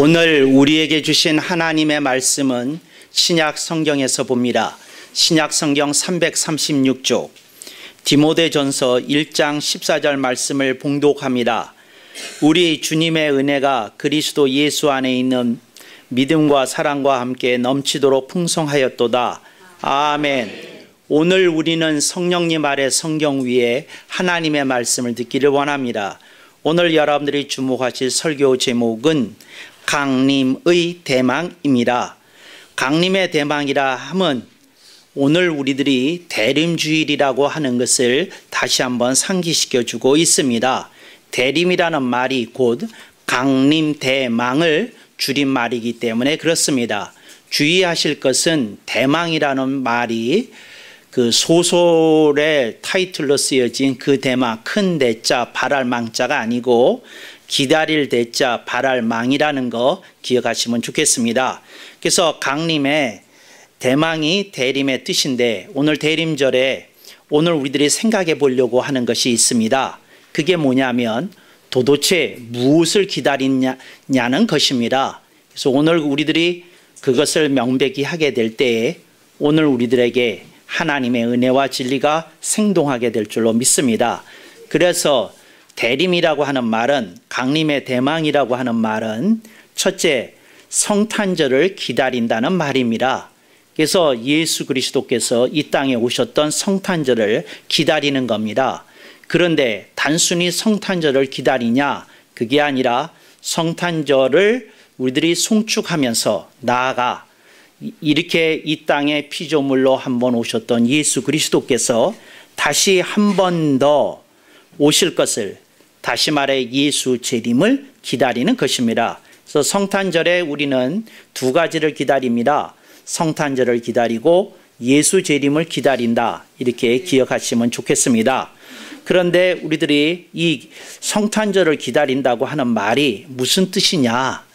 오늘 우리에게 주신 하나님의 말씀은 신약 성경에서 봅니다. 신약 성경 336쪽 디모데전서 1장 14절 말씀을 봉독합니다. 우리 주님의 은혜가 그리스도 예수 안에 있는 믿음과 사랑과 함께 넘치도록 풍성하였도다. 아멘. 오늘 우리는 성령님 아래 성경 위에 하나님의 말씀을 듣기를 원합니다. 오늘 여러분들이 주목하실 설교 제목은 강림의 대망입니다. 강림의 대망이라 함은 오늘 우리들이 대림주일이라고 하는 것을 다시 한번 상기시켜 주고 있습니다. 대림이라는 말이 곧 강림대망을 줄인 말이기 때문에 그렇습니다. 주의하실 것은 대망이라는 말이 그 소설의 타이틀로 쓰여진 그 대망, 큰 대자 발할 망자가 아니고 기다릴 대자 발할 망이라는 거 기억하시면 좋겠습니다. 그래서 강림의 대망이 대림의 뜻인데 오늘 대림절에 오늘 우리들이 생각해 보려고 하는 것이 있습니다. 그게 뭐냐면 도대체 무엇을 기다리냐는 것입니다. 그래서 오늘 우리들이 그것을 명백히 하게 될 때에 오늘 우리들에게 하나님의 은혜와 진리가 생동하게 될 줄로 믿습니다. 그래서 대림이라고 하는 말은 강림의 대망이라고 하는 말은 첫째 성탄절을 기다린다는 말입니다. 그래서 예수 그리스도께서 이 땅에 오셨던 성탄절을 기다리는 겁니다. 그런데 단순히 성탄절을 기다리냐 그게 아니라 성탄절을 우리들이 송축하면서 나아가 이렇게 이 땅에 피조물로 한번 오셨던 예수 그리스도께서 다시 한 번 더 오실 것을 다시 말해 예수 재림을 기다리는 것입니다. 그래서 성탄절에 우리는 두 가지를 기다립니다. 성탄절을 기다리고 예수 재림을 기다린다. 이렇게 기억하시면 좋겠습니다. 그런데 우리들이 이 성탄절을 기다린다고 하는 말이 무슨 뜻이냐?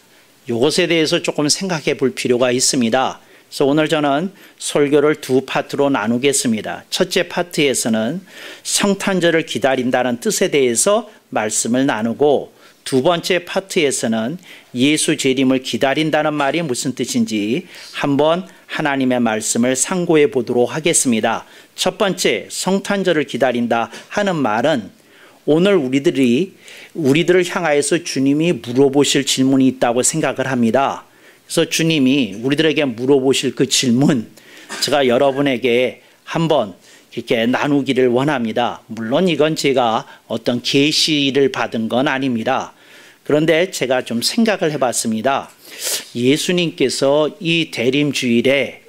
이것에 대해서 조금 생각해 볼 필요가 있습니다. 그래서 오늘 저는 설교를 두 파트로 나누겠습니다. 첫째 파트에서는 성탄절을 기다린다는 뜻에 대해서 말씀을 나누고 두 번째 파트에서는 예수 재림을 기다린다는 말이 무슨 뜻인지 한번 하나님의 말씀을 상고해 보도록 하겠습니다. 첫 번째 성탄절을 기다린다 하는 말은 오늘 우리들을 향하여서 주님이 물어보실 질문이 있다고 생각을 합니다. 그래서 주님이 우리들에게 물어보실 그 질문 제가 여러분에게 한번 이렇게 나누기를 원합니다. 물론 이건 제가 어떤 계시를 받은 건 아닙니다. 그런데 제가 좀 생각을 해봤습니다. 예수님께서 이 대림주일에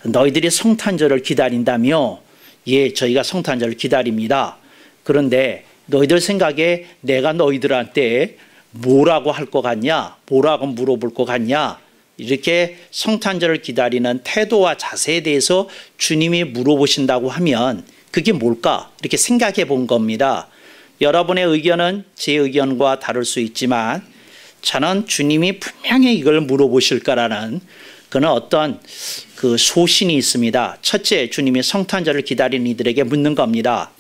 너희들이 성탄절을 기다린다며 예, 저희가 성탄절을 기다립니다. 그런데 너희들 생각에 내가 너희들한테 뭐라고 할 것 같냐? 뭐라고 물어볼 것 같냐? 이렇게 성탄절을 기다리는 태도와 자세에 대해서 주님이 물어보신다고 하면 그게 뭘까? 이렇게 생각해 본 겁니다. 여러분의 의견은 제 의견과 다를 수 있지만 저는 주님이 분명히 이걸 물어보실 거라는 그런 어떤 그 소신이 있습니다. 첫째, 주님이 성탄절을 기다리는 이들에게 묻는 겁니다.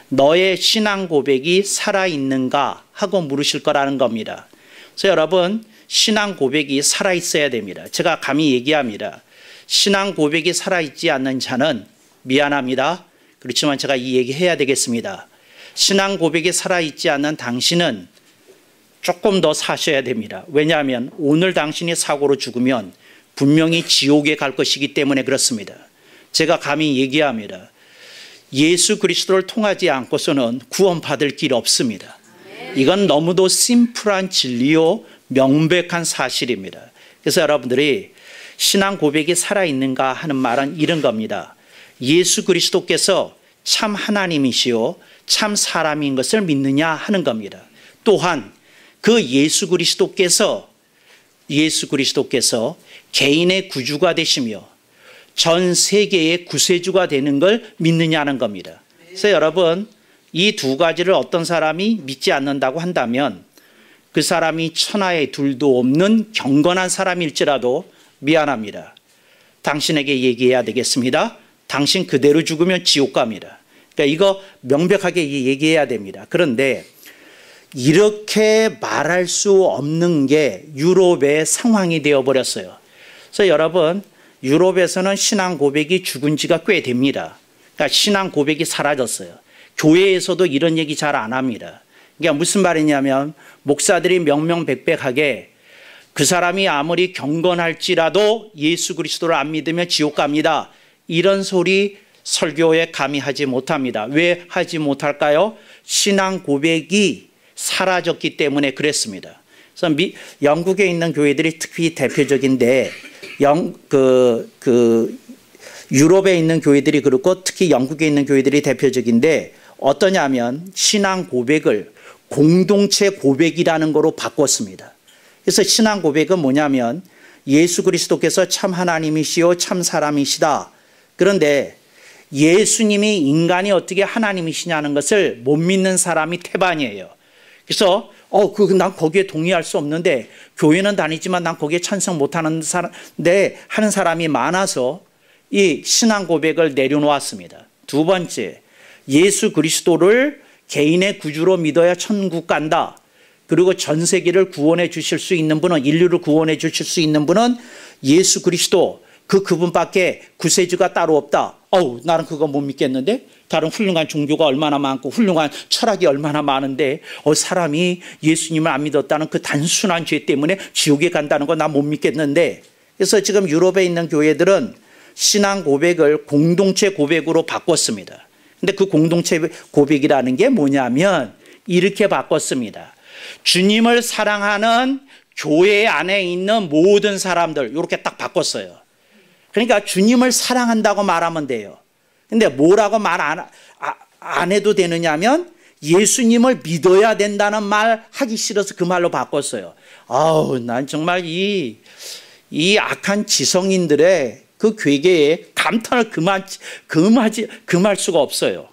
너의 신앙 고백이 살아있는가 하고 물으실 거라는 겁니다. 그래서 여러분 신앙 고백이 살아있어야 됩니다. 제가 감히 얘기합니다. 신앙 고백이 살아있지 않는 자는 미안합니다. 그렇지만 제가 이 얘기 해야 되겠습니다. 신앙 고백이 살아있지 않는 당신은 조금 더 사셔야 됩니다. 왜냐하면 오늘 당신이 사고로 죽으면 분명히 지옥에 갈 것이기 때문에 그렇습니다. 제가 감히 얘기합니다. 예수 그리스도를 통하지 않고서는 구원받을 길 없습니다. 이건 너무도 심플한 진리요 명백한 사실입니다. 그래서 여러분들이 신앙 고백이 살아있는가 하는 말은 이런 겁니다. 예수 그리스도께서 참 하나님이시요 참 사람인 것을 믿느냐 하는 겁니다. 또한 그 예수 그리스도께서 개인의 구주가 되시며 전 세계의 구세주가 되는 걸 믿느냐는 겁니다. 그래서 여러분 이 두 가지를 어떤 사람이 믿지 않는다고 한다면 그 사람이 천하에 둘도 없는 경건한 사람일지라도 미안합니다. 당신에게 얘기해야 되겠습니다. 당신 그대로 죽으면 지옥 갑니다. 그러니까 이거 명백하게 얘기해야 됩니다. 그런데 이렇게 말할 수 없는 게 유럽의 상황이 되어버렸어요. 그래서 여러분, 유럽에서는 신앙 고백이 죽은 지가 꽤 됩니다. 그러니까 신앙 고백이 사라졌어요. 교회에서도 이런 얘기 잘 안 합니다. 그러니까 무슨 말이냐면 목사들이 명명백백하게 그 사람이 아무리 경건할지라도 예수 그리스도를 안 믿으면 지옥 갑니다. 이런 소리 설교에 감히 하지 못합니다. 왜 하지 못할까요? 신앙 고백이 사라졌기 때문에 그랬습니다. 그래서 영국에 있는 교회들이 특히 대표적인데 유럽에 있는 교회들이 그렇고 특히 영국에 있는 교회들이 대표적인데 어떠냐면 신앙 고백을 공동체 고백이라는 거로 바꿨습니다. 그래서 신앙 고백은 뭐냐면 예수 그리스도께서 참 하나님이시요 참 사람이시다. 그런데 예수님이 인간이 어떻게 하나님이시냐는 것을 못 믿는 사람이 태반이에요. 그래서 난 거기에 동의할 수 없는데 교회는 다니지만 난 거기에 찬성 못하는 사람인데 하는 사람이 많아서 이 신앙 고백을 내려놓았습니다. 두 번째, 예수 그리스도를 개인의 구주로 믿어야 천국 간다. 그리고 전 세계를 구원해 주실 수 있는 분은, 인류를 구원해 주실 수 있는 분은 예수 그리스도 그분밖에 구세주가 따로 없다. 나는 그거 못 믿겠는데 다른 훌륭한 종교가 얼마나 많고 훌륭한 철학이 얼마나 많은데 사람이 예수님을 안 믿었다는 그 단순한 죄 때문에 지옥에 간다는 거 난 못 믿겠는데. 그래서 지금 유럽에 있는 교회들은 신앙 고백을 공동체 고백으로 바꿨습니다. 근데 그 공동체 고백이라는 게 뭐냐면 이렇게 바꿨습니다. 주님을 사랑하는 교회 안에 있는 모든 사람들, 이렇게 딱 바꿨어요. 그러니까 주님을 사랑한다고 말하면 돼요. 근데 뭐라고 말 안 해도 되느냐면 예수님을 믿어야 된다는 말 하기 싫어서 그 말로 바꿨어요. 난 정말 이 악한 지성인들의 그 괴계에 감탄을 금할 수가 없어요.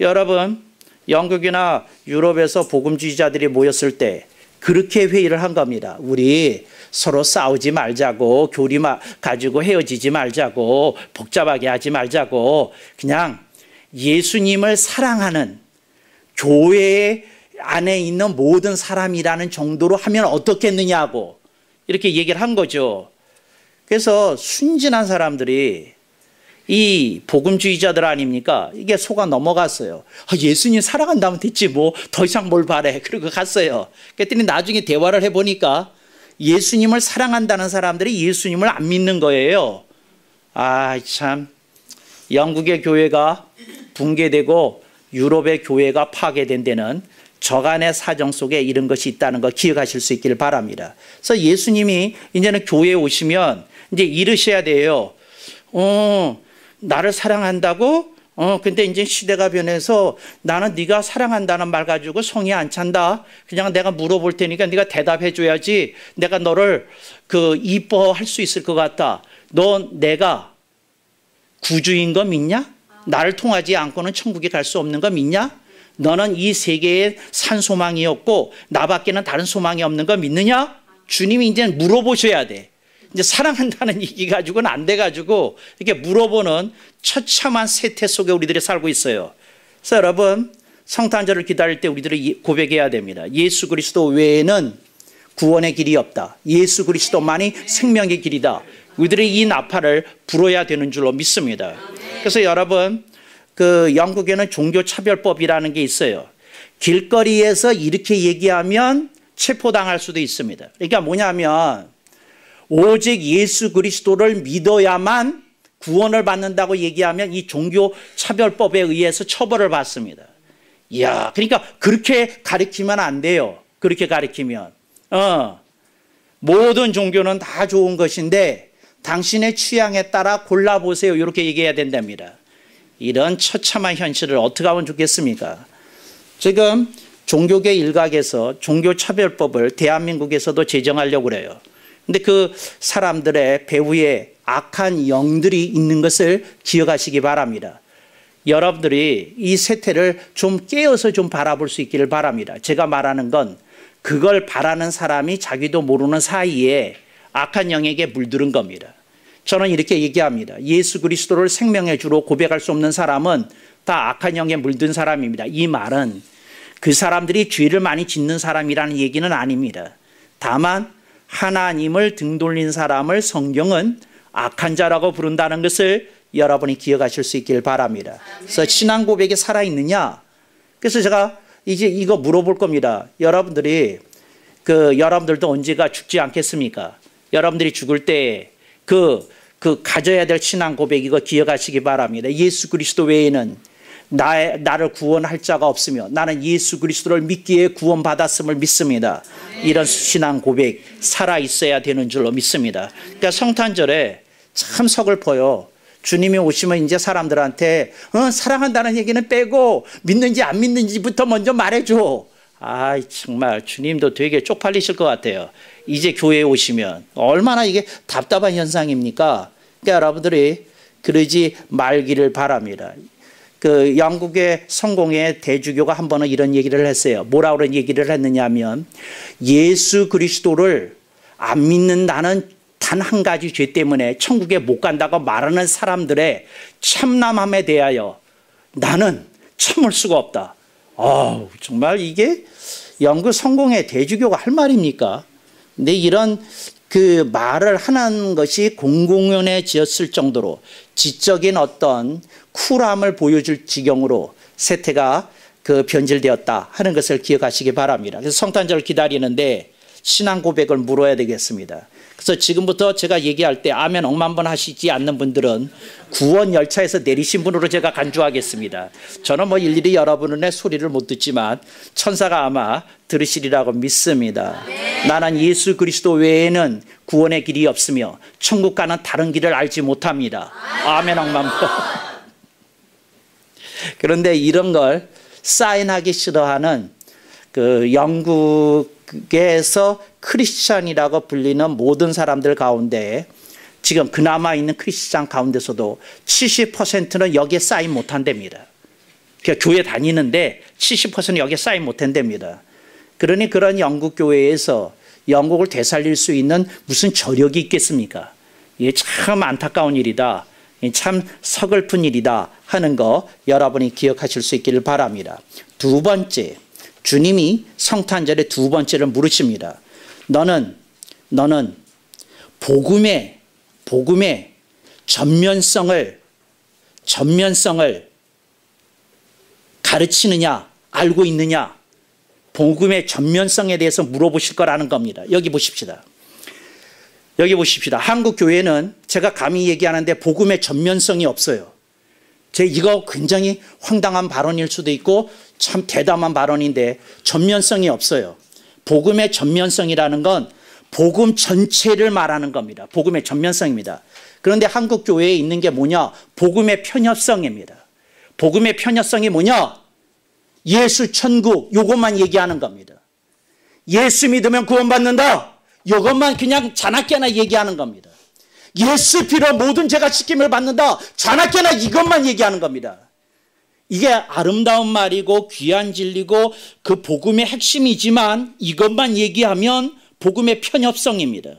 여러분, 영국이나 유럽에서 복음주의자들이 모였을 때 그렇게 회의를 한 겁니다. 우리 서로 싸우지 말자고, 교리 가지고 헤어지지 말자고, 복잡하게 하지 말자고, 그냥 예수님을 사랑하는 교회 안에 있는 모든 사람이라는 정도로 하면 어떻겠느냐고 이렇게 얘기를 한 거죠. 그래서 순진한 사람들이 이 복음주의자들 아닙니까? 이게 속아 넘어갔어요. 예수님 사랑한다면 됐지 뭐 더 이상 뭘 바래. 그리고 갔어요. 그랬더니 나중에 대화를 해보니까 예수님을 사랑한다는 사람들이 예수님을 안 믿는 거예요. 참, 영국의 교회가 붕괴되고 유럽의 교회가 파괴된 데는 저간의 사정 속에 이런 것이 있다는 거 기억하실 수 있기를 바랍니다. 그래서 예수님이 이제는 교회에 오시면 이제 이르셔야 돼요. 나를 사랑한다고? 근데 이제 시대가 변해서 나는 네가 사랑한다는 말 가지고 성이 안 찬다. 그냥 내가 물어볼 테니까 네가 대답해 줘야지. 내가 너를 이뻐할 수 있을 것 같다. 너 내가 구주인 거 믿냐? 나를 통하지 않고는 천국에 갈 수 없는 거 믿냐? 너는 이 세계에 산 소망이 없고 나밖에는 다른 소망이 없는 거 믿느냐? 주님이 이제 물어보셔야 돼. 이제 사랑한다는 얘기 가지고는 안 돼가지고 이렇게 물어보는 처참한 세태 속에 우리들이 살고 있어요. 그래서 여러분, 성탄절을 기다릴 때 우리들이 고백해야 됩니다. 예수 그리스도 외에는 구원의 길이 없다. 예수 그리스도만이 생명의 길이다. 우리들이 이 나팔을 불어야 되는 줄로 믿습니다. 그래서 여러분, 영국에는 종교차별법이라는 게 있어요. 길거리에서 이렇게 얘기하면 체포당할 수도 있습니다. 그러니까 뭐냐면 오직 예수 그리스도를 믿어야만 구원을 받는다고 얘기하면 이 종교차별법에 의해서 처벌을 받습니다. 그러니까 그렇게 가르치면 안 돼요. 그렇게 가르치면. 모든 종교는 다 좋은 것인데 당신의 취향에 따라 골라보세요. 이렇게 얘기해야 된답니다. 이런 처참한 현실을 어떻게 하면 좋겠습니까? 지금 종교계 일각에서 종교차별법을 대한민국에서도 제정하려고 그래요. 근데 그 사람들의 배후에 악한 영들이 있는 것을 기억하시기 바랍니다. 여러분들이 이 세태를 좀 깨어서 좀 바라볼 수 있기를 바랍니다. 제가 말하는 건 그걸 바라는 사람이 자기도 모르는 사이에 악한 영에게 물들은 겁니다. 저는 이렇게 얘기합니다. 예수 그리스도를 생명의 주로 고백할 수 없는 사람은 다 악한 영에 물든 사람입니다. 이 말은 그 사람들이 죄를 많이 짓는 사람이라는 얘기는 아닙니다. 다만 하나님을 등 돌린 사람을 성경은 악한 자라고 부른다는 것을 여러분이 기억하실 수 있길 바랍니다. 그래서 신앙 고백이 살아있느냐? 그래서 제가 이제 이거 물어볼 겁니다. 여러분들도 언제가 죽지 않겠습니까? 여러분들이 죽을 때 가져야 될 신앙 고백 이거 기억하시기 바랍니다. 예수 그리스도 외에는 나를 구원할 자가 없으며 나는 예수 그리스도를 믿기에 구원받았음을 믿습니다. 이런 신앙 고백 살아있어야 되는 줄로 믿습니다. 그러니까 성탄절에 참 서글퍼요. 주님이 오시면 이제 사람들한테 사랑한다는 얘기는 빼고 믿는지 안 믿는지부터 먼저 말해줘. 정말 주님도 되게 쪽팔리실 것 같아요. 이제 교회에 오시면 얼마나 이게 답답한 현상입니까? 그러니까 여러분들이 그러지 말기를 바랍니다. 영국의 성공의 대주교가 한 번은 이런 얘기를 했어요. 뭐라고 그런 얘기를 했느냐 하면 예수 그리스도를 안 믿는다는 단 한 가지 죄 때문에 천국에 못 간다고 말하는 사람들의 참남함에 대하여 나는 참을 수가 없다. 정말 이게 영국 성공의 대주교가 할 말입니까? 근데 이런 말을 하는 것이 공공연해졌을 정도로 지적인 어떤 쿨함을 보여줄 지경으로 세태가 변질되었다 하는 것을 기억하시기 바랍니다. 그래서 성탄절을 기다리는데 신앙 고백을 물어야 되겠습니다. 그래서 지금부터 제가 얘기할 때 아멘 억만 번 하시지 않는 분들은 구원 열차에서 내리신 분으로 제가 간주하겠습니다. 저는 일일이 여러분의 소리를 못 듣지만 천사가 아마 들으시리라고 믿습니다. 나는 예수 그리스도 외에는 구원의 길이 없으며 천국 가는 다른 길을 알지 못합니다. 아멘 억만 번. 그런데 이런 걸 사인하기 싫어하는 영국에서 크리스찬이라고 불리는 모든 사람들 가운데 지금 그나마 있는 크리스찬 가운데서도 70%는 여기에 사인 못한답니다. 그러니까 교회 다니는데 70%는 여기에 사인 못한답니다. 그러니 그런 영국 교회에서 영국을 되살릴 수 있는 무슨 저력이 있겠습니까? 이게 참 안타까운 일이다. 참 서글픈 일이다 하는 거 여러분이 기억하실 수 있기를 바랍니다. 두 번째, 주님이 성탄절에 두 번째를 물으십니다. 너는 복음의 전면성을 가르치느냐, 알고 있느냐? 복음의 전면성에 대해서 물어보실 거라는 겁니다. 여기 보십시다. 한국 교회는 제가 감히 얘기하는데 복음의 전면성이 없어요. 이거 굉장히 황당한 발언일 수도 있고 참 대담한 발언인데 전면성이 없어요. 복음의 전면성이라는 건 복음 전체를 말하는 겁니다. 복음의 전면성입니다. 그런데 한국 교회에 있는 게 뭐냐? 복음의 편협성입니다. 복음의 편협성이 뭐냐? 예수 천국 요것만 얘기하는 겁니다. 예수 믿으면 구원받는다. 요것만 그냥 자나깨나 얘기하는 겁니다. 예수 피로 모든 죄가 씻김을 받는다. 자나깨나 이것만 얘기하는 겁니다. 이게 아름다운 말이고 귀한 진리고 그 복음의 핵심이지만 이것만 얘기하면 복음의 편협성입니다.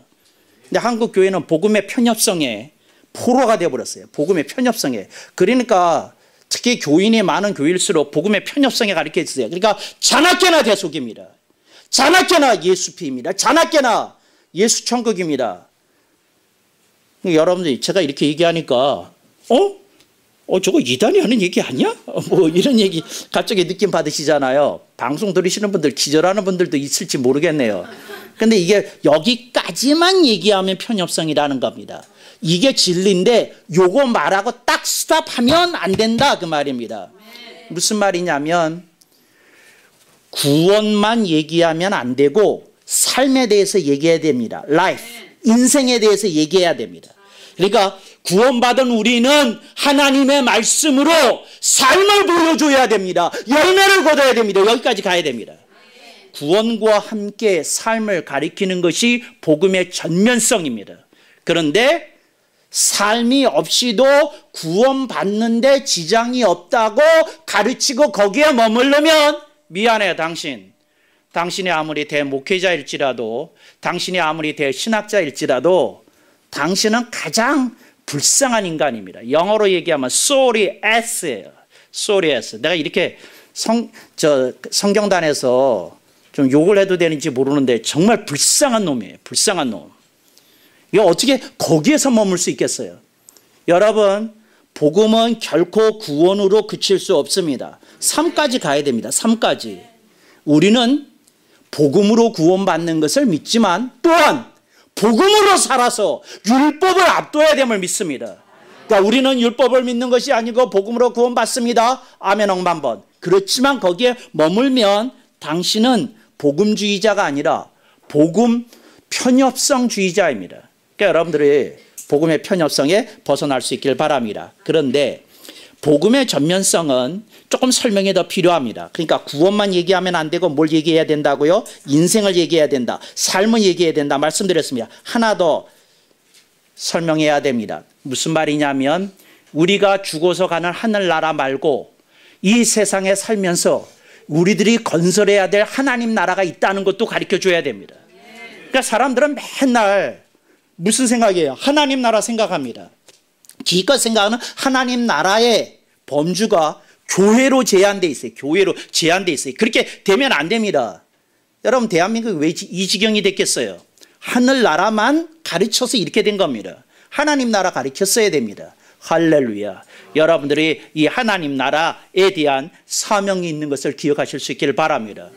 근데 한국 교회는 복음의 편협성에 포로가 되어버렸어요. 복음의 편협성에. 그러니까 특히 교인이 많은 교일수록 복음의 편협성에 가르쳐 있어요. 그러니까 자나깨나 대속입니다. 자나깨나 예수 피입니다. 자나깨나 예수 천국입니다. 여러분들이 제가 이렇게 얘기하니까 저거 이단이 하는 얘기 아니야? 이런 얘기 갑자기 느낌 받으시잖아요. 방송 들으시는 분들 기절하는 분들도 있을지 모르겠네요. 근데 이게 여기까지만 얘기하면 편협성이라는 겁니다. 이게 진리인데 요거 말하고 딱 스탑하면 안 된다 그 말입니다. 무슨 말이냐면 구원만 얘기하면 안 되고 삶에 대해서 얘기해야 됩니다. 라이프, 인생에 대해서 얘기해야 됩니다. 그러니까 구원받은 우리는 하나님의 말씀으로 삶을 보여줘야 됩니다. 열매를 거둬야 됩니다. 여기까지 가야 됩니다. 구원과 함께 삶을 가리키는 것이 복음의 전면성입니다. 그런데 삶이 없이도 구원받는데 지장이 없다고 가르치고 거기에 머무르면 미안해요. 당신이 아무리 대목회자일지라도 당신이 아무리 대신학자일지라도 당신은 가장 불쌍한 인간입니다. 영어로 얘기하면 sorry ass예요. sorry ass. 내가 이렇게 성경단에서 좀 욕을 해도 되는지 모르는데 정말 불쌍한 놈이에요. 불쌍한 놈. 이거 어떻게 거기에서 머물 수 있겠어요? 여러분, 복음은 결코 구원으로 그칠 수 없습니다. 3까지 가야 됩니다. 3까지. 우리는 복음으로 구원받는 것을 믿지만 또한 복음으로 살아서 율법을 압도해야 됨을 믿습니다. 그러니까 우리는 율법을 믿는 것이 아니고 복음으로 구원받습니다. 아멘 억만번. 그렇지만 거기에 머물면 당신은 복음주의자가 아니라 복음 편협성주의자입니다. 그러니까 여러분들이 복음의 편협성에 벗어날 수 있길 바랍니다. 그런데 복음의 전면성은 조금 설명이 더 필요합니다. 그러니까 구원만 얘기하면 안 되고 뭘 얘기해야 된다고요? 인생을 얘기해야 된다. 삶을 얘기해야 된다. 말씀드렸습니다. 하나 더 설명해야 됩니다. 무슨 말이냐면 우리가 죽어서 가는 하늘나라 말고 이 세상에 살면서 우리들이 건설해야 될 하나님 나라가 있다는 것도 가르쳐줘야 됩니다. 그러니까 사람들은 맨날 무슨 생각이에요? 하나님 나라 생각합니다. 기껏 생각하는 하나님 나라의 범주가 교회로 제한되어 있어요. 교회로 제한되어 있어요. 그렇게 되면 안 됩니다. 여러분, 대한민국이 왜 이 지경이 됐겠어요? 하늘나라만 가르쳐서 이렇게 된 겁니다. 하나님 나라 가르쳤어야 됩니다. 할렐루야. 여러분들이 이 하나님 나라에 대한 사명이 있는 것을 기억하실 수 있기를 바랍니다.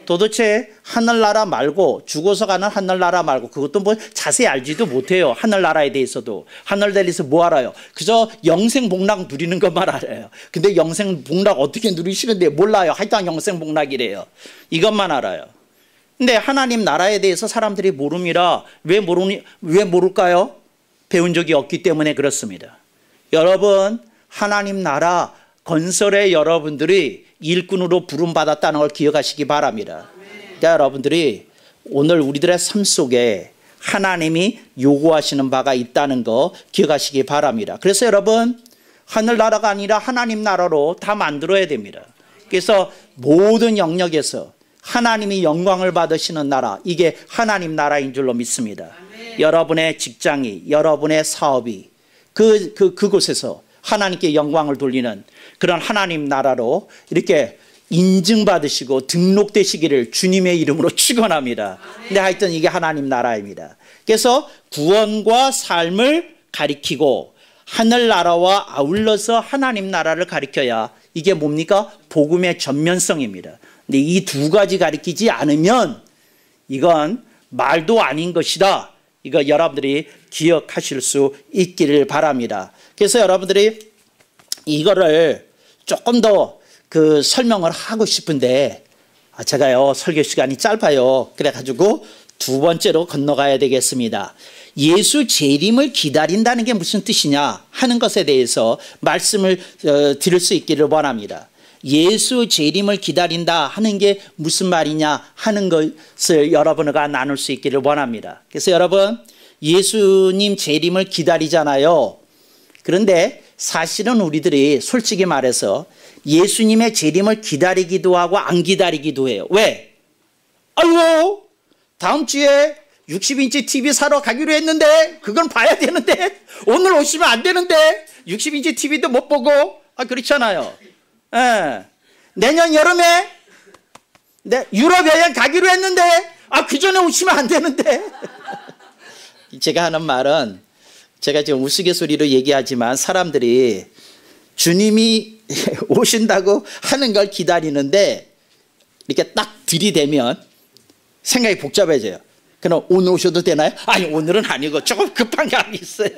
도대체 하늘나라 말고 죽어서 가는 하늘나라 말고 그것도 뭐 자세히 알지도 못해요. 하늘나라에 대해서도. 하늘나라에서 뭐 알아요? 그저 영생복락 누리는 것만 알아요. 근데 영생복락 어떻게 누리시는데 몰라요. 하여튼 영생복락이래요. 이것만 알아요. 근데 하나님 나라에 대해서 사람들이 모릅니다. 왜 모를까요? 배운 적이 없기 때문에 그렇습니다. 여러분, 하나님 나라 건설에 여러분들이 일꾼으로 부름받았다는 걸 기억하시기 바랍니다. 그러니까 여러분들이 오늘 우리들의 삶 속에 하나님이 요구하시는 바가 있다는 거 기억하시기 바랍니다. 그래서 여러분, 하늘나라가 아니라 하나님 나라로 다 만들어야 됩니다. 그래서 모든 영역에서 하나님이 영광을 받으시는 나라, 이게 하나님 나라인 줄로 믿습니다. 여러분의 직장이, 여러분의 사업이 그곳에서 하나님께 영광을 돌리는 그런 하나님 나라로 이렇게 인증받으시고 등록되시기를 주님의 이름으로 축원합니다. 근데 하여튼 이게 하나님 나라입니다. 그래서 구원과 삶을 가리키고 하늘나라와 아울러서 하나님 나라를 가리켜야 이게 뭡니까? 복음의 전면성입니다. 근데 이 두 가지 가리키지 않으면 이건 말도 아닌 것이다. 이거 여러분들이 기억하실 수 있기를 바랍니다. 그래서 여러분들이 이거를 조금 더 설명을 하고 싶은데 제가요 설교 시간이 짧아요. 그래가지고 두 번째로 건너가야 되겠습니다. 예수 재림을 기다린다는 게 무슨 뜻이냐 하는 것에 대해서 말씀을 드릴 수 있기를 원합니다. 예수 재림을 기다린다 하는 게 무슨 말이냐 하는 것을 여러분과 나눌 수 있기를 원합니다. 그래서 여러분, 예수님 재림을 기다리잖아요. 그런데 사실은 우리들이 솔직히 말해서 예수님의 재림을 기다리기도 하고 안 기다리기도 해요. 왜? 아이고, 다음 주에 60인치 TV 사러 가기로 했는데 그건 봐야 되는데 오늘 오시면 안 되는데 60인치 TV도 못 보고 그렇잖아요. 예. 내년 여름에 유럽 여행 가기로 했는데 그 전에 오시면 안 되는데 제가 하는 말은 제가 지금 우스갯소리로 얘기하지만 사람들이 주님이 오신다고 하는 걸 기다리는데 이렇게 딱 들이대면 생각이 복잡해져요. 그럼 오늘 오셔도 되나요? 아니, 오늘은 아니고 조금 급한 게 있어요.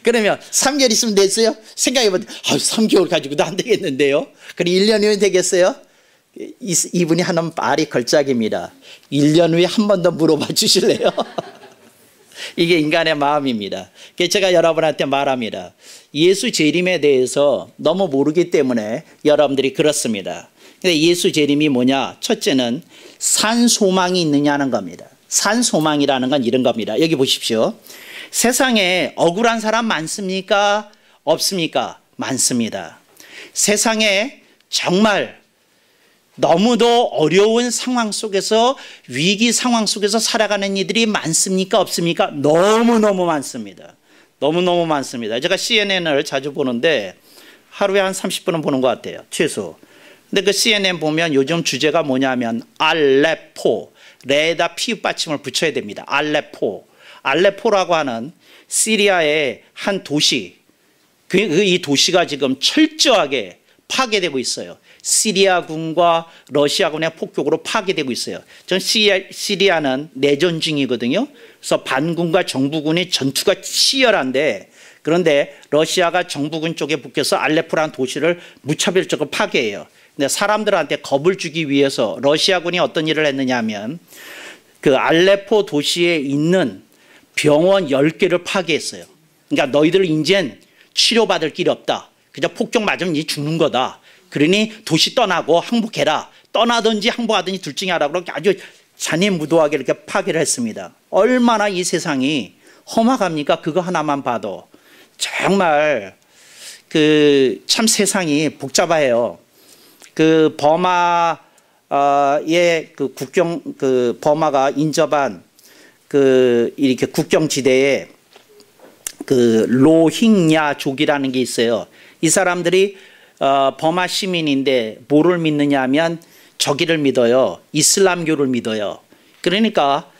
그러면 3개월 있으면 됐어요? 생각해보면 3개월 가지고도 안 되겠는데요? 그럼 1년이면 되겠어요? 이분이 하는 말이 걸작입니다. 1년 후에 한 번 더 물어봐 주실래요? 이게 인간의 마음입니다. 그래서 제가 여러분한테 말합니다. 예수 재림에 대해서 너무 모르기 때문에 여러분들이 그렇습니다. 근데 예수 재림이 뭐냐? 첫째는 산 소망이 있느냐는 겁니다. 산 소망이라는 건 이런 겁니다. 여기 보십시오. 세상에 억울한 사람 많습니까? 없습니까? 많습니다. 세상에 정말 너무도 어려운 상황 속에서 위기 상황 속에서 살아가는 이들이 많습니까? 없습니까? 너무너무 많습니다. 너무너무 많습니다. 제가 CNN을 자주 보는데 하루에 한 30분은 보는 것 같아요. 최소. 근데 그 CNN 보면 요즘 주제가 뭐냐면 알레포, 레에다 피읍 받침을 붙여야 됩니다. 알레포. 알레포라고 하는 시리아의 한 도시, 이 도시가 지금 철저하게 파괴되고 있어요. 시리아군과 러시아군의 폭격으로 파괴되고 있어요. 전 시리아는 내전 중이거든요. 그래서 반군과 정부군이 전투가 치열한데, 그런데 러시아가 정부군 쪽에 붙여서 알레포라는 도시를 무차별적으로 파괴해요. 근데 사람들한테 겁을 주기 위해서 러시아군이 어떤 일을 했느냐 하면 그 알레포 도시에 있는 병원 10개를 파괴했어요. 그러니까 너희들 이젠 치료받을 길이 없다. 그냥 폭격 맞으면 니 죽는 거다. 그러니 도시 떠나고 항복해라. 떠나든지 항복하든지 둘 중에 하라고 그렇게 아주 잔인무도하게 이렇게 파괴를 했습니다. 얼마나 이 세상이 험악합니까? 그거 하나만 봐도. 정말 참 세상이 복잡해요. 그 버마의 그 국경, 버마가 인접한 이렇게 국경지대에 그 로힝야족이라는 게 있어요. 이 사람들이 버마 시민인데 뭐를 믿느냐 하면 저기를 믿어요. 이슬람교를 믿어요. 그러니까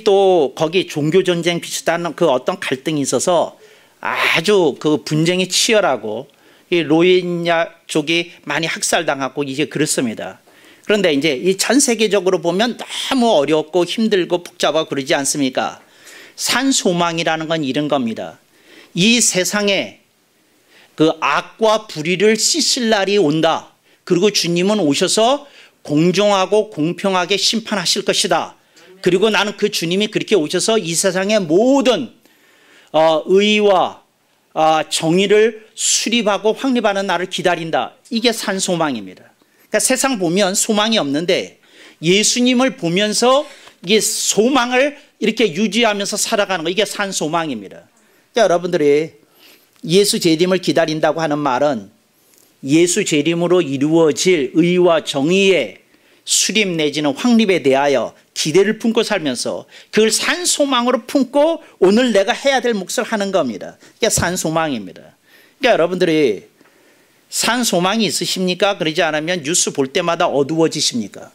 또 거기 종교전쟁 비슷한 그 어떤 갈등이 있어서 아주 그 분쟁이 치열하고 이 로힝야족이 많이 학살당하고 이제 그렇습니다. 그런데 이제 이 전 세계적으로 보면 너무 어렵고 힘들고 복잡하고 그러지 않습니까? 산소망이라는 건 이런 겁니다. 이 세상에 그 악과 불의를 씻을 날이 온다. 그리고 주님은 오셔서 공정하고 공평하게 심판하실 것이다. 그리고 나는 그 주님이 그렇게 오셔서 이 세상의 모든 의와 정의를 수립하고 확립하는 날을 기다린다. 이게 산소망입니다. 그러니까 세상 보면 소망이 없는데 예수님을 보면서 이게 소망을 이렇게 유지하면서 살아가는 거, 이게 산소망입니다. 그러니까 여러분들이 예수 재림을 기다린다고 하는 말은 예수 재림으로 이루어질 의와 정의의 수립 내지는 확립에 대하여 기대를 품고 살면서 그걸 산소망으로 품고 오늘 내가 해야 될 몫을 하는 겁니다. 이게 산소망입니다. 그러니까 여러분들이 산소망이 있으십니까? 그러지 않으면 뉴스 볼 때마다 어두워지십니까?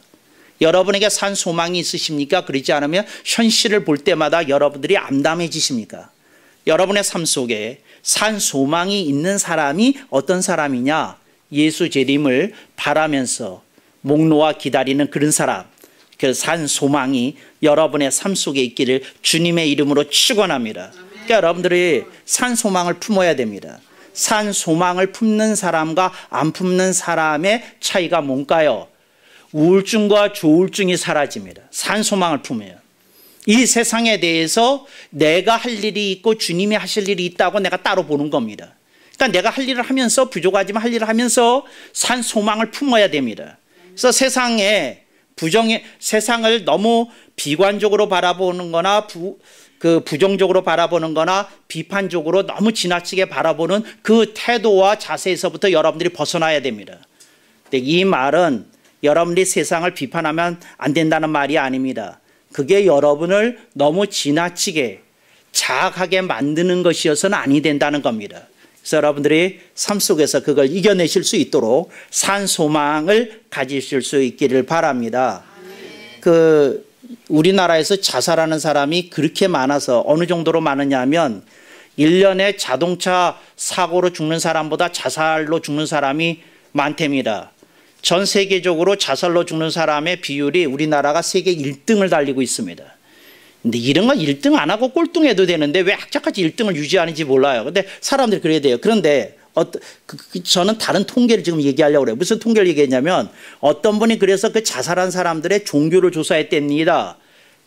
여러분에게 산소망이 있으십니까? 그러지 않으면 현실을 볼 때마다 여러분들이 암담해지십니까? 여러분의 삶 속에 산소망이 있는 사람이 어떤 사람이냐? 예수 재림을 바라면서 목 놓아 기다리는 그런 사람, 그 산소망이 여러분의 삶 속에 있기를 주님의 이름으로 축원합니다. 그러니까 여러분들이 산소망을 품어야 됩니다. 산소망을 품는 사람과 안 품는 사람의 차이가 뭔가요? 우울증과 조울증이 사라집니다. 산소망을 품으면. 이 세상에 대해서 내가 할 일이 있고 주님이 하실 일이 있다고 내가 따로 보는 겁니다. 그러니까 내가 할 일을 하면서, 부족하지만 할 일을 하면서 산소망을 품어야 됩니다. 그래서 세상을 너무 비관적으로 바라보는 거나 부정적으로 바라보는 거나 비판적으로 너무 지나치게 바라보는 그 태도와 자세에서부터 여러분들이 벗어나야 됩니다. 근데 이 말은 여러분들이 세상을 비판하면 안 된다는 말이 아닙니다. 그게 여러분을 너무 지나치게 자학하게 만드는 것이어서는 아니 된다는 겁니다. 그래서 여러분들이 삶 속에서 그걸 이겨내실 수 있도록 산소망을 가지실 수 있기를 바랍니다. 우리나라에서 자살하는 사람이 그렇게 많아서 어느 정도로 많으냐 하면 1년에 자동차 사고로 죽는 사람보다 자살로 죽는 사람이 많답니다. 전 세계적으로 자살로 죽는 사람의 비율이 우리나라가 세계 1등을 달리고 있습니다. 근데 이런 건 1등 안 하고 꼴등해도 되는데 왜 학자까지 1등을 유지하는지 몰라요. 근데 사람들이 그래야 돼요. 그런데 저는 다른 통계를 지금 얘기하려고 그래요. 무슨 통계를 얘기했냐면 어떤 분이 그래서 그 자살한 사람들의 종교를 조사했답니다.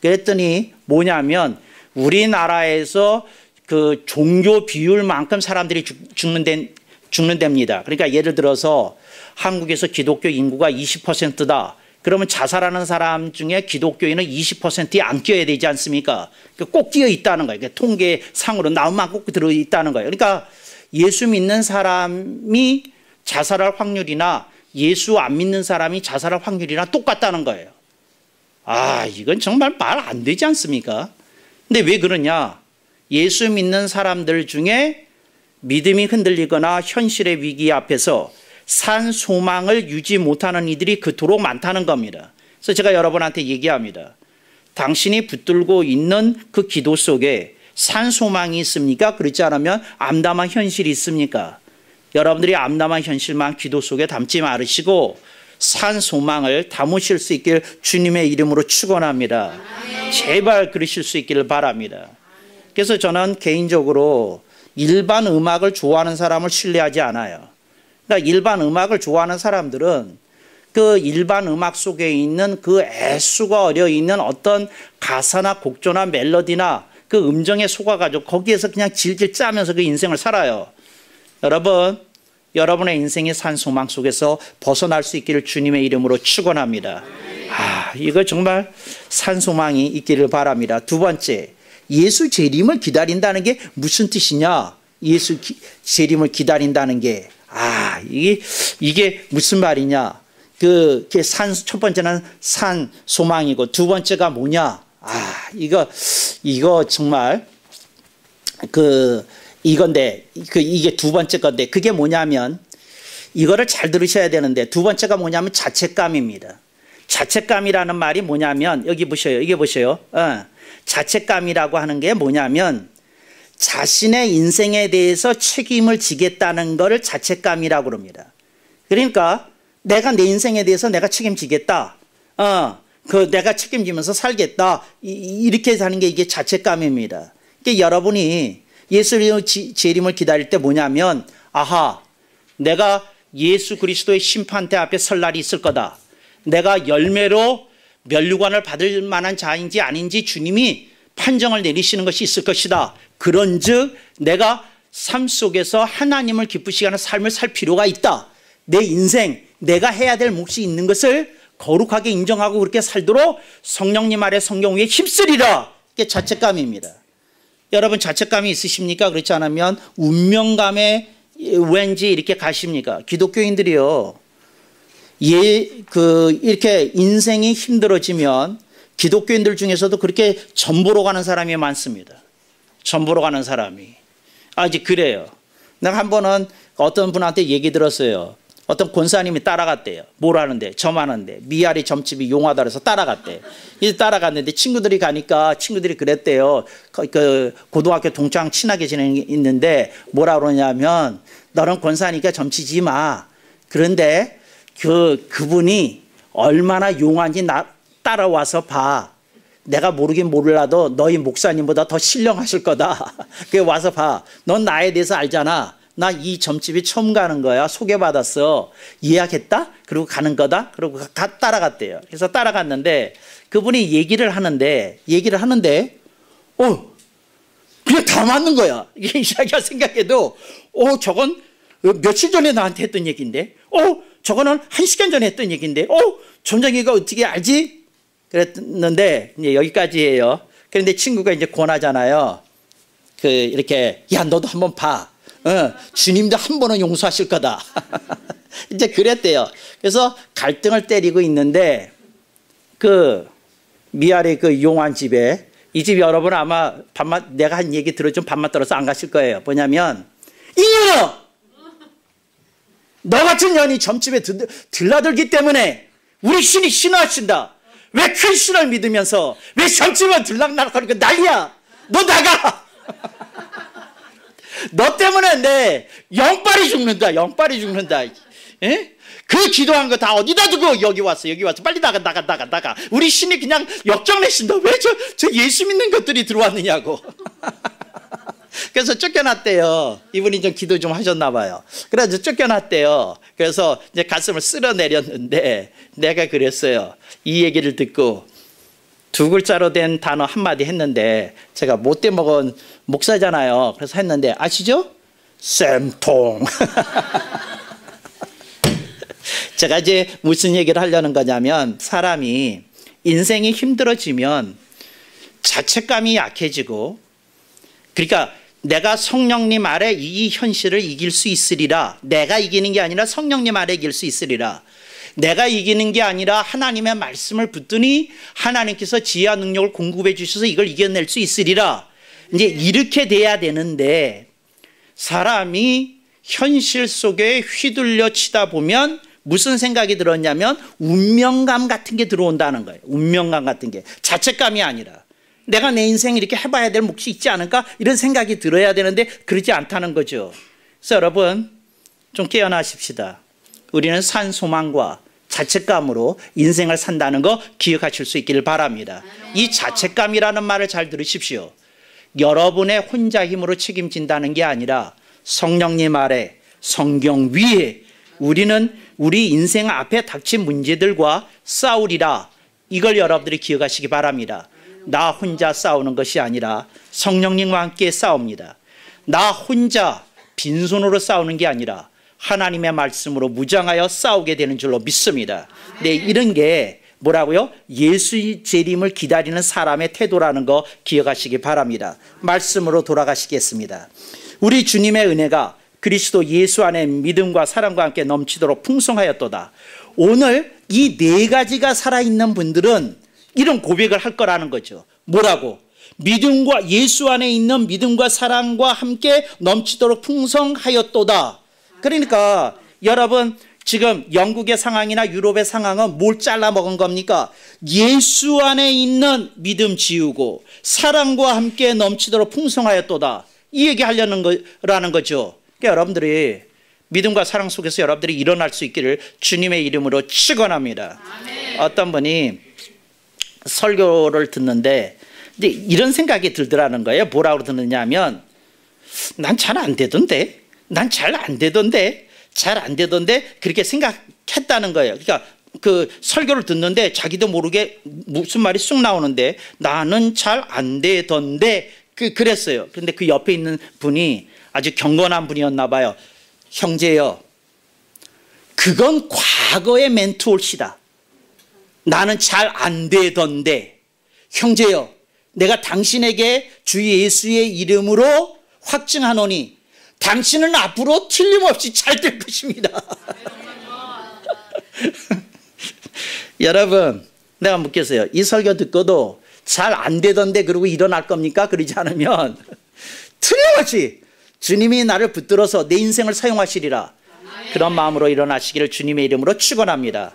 그랬더니 뭐냐면 우리나라에서 그 종교 비율만큼 사람들이 죽는 데입니다. 그러니까 예를 들어서 한국에서 기독교 인구가 20%다. 그러면 자살하는 사람 중에 기독교인은 20%에 안 껴야 되지 않습니까? 꼭 끼어 있다는 거예요. 통계상으로 나오면 꼭 들어있다는 거예요. 그러니까 예수 믿는 사람이 자살할 확률이나 예수 안 믿는 사람이 자살할 확률이나 똑같다는 거예요. 이건 정말 말 안 되지 않습니까? 근데 왜 그러냐? 예수 믿는 사람들 중에 믿음이 흔들리거나 현실의 위기 앞에서 산 소망을 유지 못하는 이들이 그토록 많다는 겁니다. 그래서 제가 여러분한테 얘기합니다. 당신이 붙들고 있는 그 기도 속에 산 소망이 있습니까? 그렇지 않으면 암담한 현실이 있습니까? 여러분들이 암담한 현실만 기도 속에 담지 말으시고 산 소망을 담으실 수 있길 주님의 이름으로 축원합니다. 제발 그러실 수 있기를 바랍니다. 그래서 저는 개인적으로 일반 음악을 좋아하는 사람을 신뢰하지 않아요. 그러니까 일반 음악을 좋아하는 사람들은 그 일반 음악 속에 있는 그 애수가 어려 있는 어떤 가사나 곡조나 멜로디나 그 음정에 속아가지고 거기에서 그냥 질질 짜면서 그 인생을 살아요. 여러분, 여러분의 인생의 산 소망 속에서 벗어날 수 있기를 주님의 이름으로 축원합니다. 이거 정말 산 소망이 있기를 바랍니다. 두 번째, 예수 재림을 기다린다는 게 무슨 뜻이냐? 예수 재림을 기다린다는 게 이게 무슨 말이냐? 첫 번째는 산 소망이고 두 번째가 뭐냐? 이거 정말 이건데 이게 두 번째 건데 그게 뭐냐면 이거를 잘 들으셔야 되는데 두 번째가 뭐냐면 자책감입니다. 자책감이라는 말이 뭐냐면 여기 보셔요. 이게 보셔요. 자책감이라고 하는 게 뭐냐면 자신의 인생에 대해서 책임을 지겠다는 것을 자책감이라고 합니다. 그러니까 내가 내 인생에 대해서 내가 책임지겠다. 내가 책임지면서 살겠다. 이렇게 사는 게 이게 자책감입니다. 그러니까 여러분이 예수의 재림을 기다릴 때 뭐냐면 내가 예수 그리스도의 심판대 앞에 설 날이 있을 거다. 내가 열매로 면류관을 받을 만한 자인지 아닌지 주님이 판정을 내리시는 것이 있을 것이다. 그런즉 내가 삶 속에서 하나님을 기쁘시게 하는 삶을 살 필요가 있다. 내 인생 내가 해야 될 몫이 있는 것을 거룩하게 인정하고 그렇게 살도록 성령님 아래 성경 위에 힘쓰리라. 이게 자책감입니다. 여러분 자책감이 있으십니까? 그렇지 않으면 운명감에 왠지 이렇게 가십니까? 기독교인들이요. 이렇게 인생이 힘들어지면 기독교인들 중에서도 그렇게 전보로 가는 사람이 많습니다. 전보로 가는 사람이. 이제 그래요. 내가 한 번은 어떤 분한테 얘기 들었어요. 어떤 권사님이 따라갔대요. 뭘 하는데? 점하는데. 미아리 점집이 용하다 그래서 따라갔대. 이제 따라갔는데 친구들이 가니까 친구들이 그랬대요. 고등학교 동창 친하게 지내는데 뭐라 그러냐면 너는 권사니까 점치지 마. 그런데 그분이 얼마나 용한지 따라와서 봐. 내가 모르긴 몰라도 너희 목사님보다 더 신령하실 거다. 그게 와서 봐. 넌 나에 대해서 알잖아. 나 이 점집이 처음 가는 거야. 소개받았어. 예약했다? 그리고 가는 거다? 그리고 따라갔대요. 그래서 따라갔는데 그분이 얘기를 하는데 그냥 다 맞는 거야. 이게 자기가 생각해도 저건 며칠 전에 나한테 했던 얘기인데 저거는 1시간 전에 했던 얘기인데 점장이가 어떻게 알지? 그랬는데 이제 여기까지예요. 그런데 친구가 이제 권하잖아요. 이렇게 야 너도 한번 봐. 주님도 한 번은 용서하실 거다. 이제 그랬대요. 그래서 갈등을 때리고 있는데 미아리 용한 집에 이 집 여러분 아마 밤낮 내가 한 얘기 들어좀 밤낮 떨어서 안 가실 거예요. 뭐냐면 이년아 너 같은 년이 점집에 들라들기 때문에 우리 신이 신화하신다. 왜 큰 신을 믿으면서 왜 점집에 들락날락하니까 난리야. 너 나가. 너 때문에 내 영빨이 죽는다. 에? 그 기도한 거 다 어디다 두고 여기 왔어 빨리 나가. 우리 신이 그냥 역정내신다. 왜 저 예수 믿는 것들이 들어왔느냐고. 그래서 쫓겨났대요. 이분이 좀 기도 좀 하셨나 봐요. 그래서 쫓겨났대요. 그래서 이제 가슴을 쓸어내렸는데 내가 그랬어요. 이 얘기를 듣고 두 글자로 된 단어 한마디 했는데 제가 못돼 먹은 목사잖아요. 그래서 했는데 아시죠? 쌤통. 제가 이제 무슨 얘기를 하려는 거냐면 사람이 인생이 힘들어지면 자책감이 약해지고 그러니까 내가 성령님 아래 이 현실을 이길 수 있으리라. 내가 이기는 게 아니라 성령님 아래 이길 수 있으리라. 내가 이기는 게 아니라 하나님의 말씀을 붙드니 하나님께서 지혜와 능력을 공급해 주셔서 이걸 이겨낼 수 있으리라. 이제 이렇게 돼야 되는데 사람이 현실 속에 휘둘려 치다 보면 무슨 생각이 들었냐면 운명감 같은 게 들어온다는 거예요. 운명감 같은 게. 자책감이 아니라 내가 내 인생 이렇게 해봐야 될 몫이 있지 않을까? 이런 생각이 들어야 되는데 그러지 않다는 거죠. 그래서 여러분 좀 깨어나십시다. 우리는 산 소망과 자책감으로 인생을 산다는 거 기억하실 수 있기를 바랍니다. 이 자책감이라는 말을 잘 들으십시오. 여러분의 혼자 힘으로 책임진다는 게 아니라 성령님 아래 성경 위에 우리는 우리 인생 앞에 닥친 문제들과 싸우리라. 이걸 여러분들이 기억하시기 바랍니다. 나 혼자 싸우는 것이 아니라 성령님과 함께 싸웁니다. 나 혼자 빈손으로 싸우는 게 아니라 하나님의 말씀으로 무장하여 싸우게 되는 줄로 믿습니다. 네, 이런 게 뭐라고요? 예수 재림을 기다리는 사람의 태도라는 거 기억하시기 바랍니다. 말씀으로 돌아가시겠습니다. 우리 주님의 은혜가 그리스도 예수 안에 믿음과 사랑과 함께 넘치도록 풍성하였도다. 오늘 이 네 가지가 살아있는 분들은 이런 고백을 할 거라는 거죠. 뭐라고? 믿음과 예수 안에 있는 믿음과 사랑과 함께 넘치도록 풍성하였도다. 그러니까 여러분 지금 영국의 상황이나 유럽의 상황은 뭘 잘라 먹은 겁니까? 예수 안에 있는 믿음 지우고 사랑과 함께 넘치도록 풍성하였도다. 이 얘기 하려는 거라는 거죠. 그러니까 여러분들이 믿음과 사랑 속에서 여러분들이 일어날 수 있기를 주님의 이름으로 축원합니다. 어떤 분이 설교를 듣는데 이제 이런 생각이 들더라는 거예요. 뭐라고 듣느냐 하면 난 잘 안 되던데 잘 안 되던데 그렇게 생각했다는 거예요. 그러니까 그 설교를 듣는데 자기도 모르게 무슨 말이 쑥 나오는데 나는 잘 안 되던데 그랬어요. 그런데 그 옆에 있는 분이 아주 경건한 분이었나 봐요. 형제여, 그건 과거의 멘트올시다. 나는 잘 안 되던데. 형제여, 내가 당신에게 주 예수의 이름으로 확증하노니 당신은 앞으로 틀림없이 잘 될 것입니다. 여러분, 내가 묻겠어요. 이 설교 듣고도 잘 안 되던데 그러고 일어날 겁니까? 그러지 않으면 틀림없이 주님이 나를 붙들어서 내 인생을 사용하시리라. 그런 마음으로 일어나시기를 주님의 이름으로 축원합니다.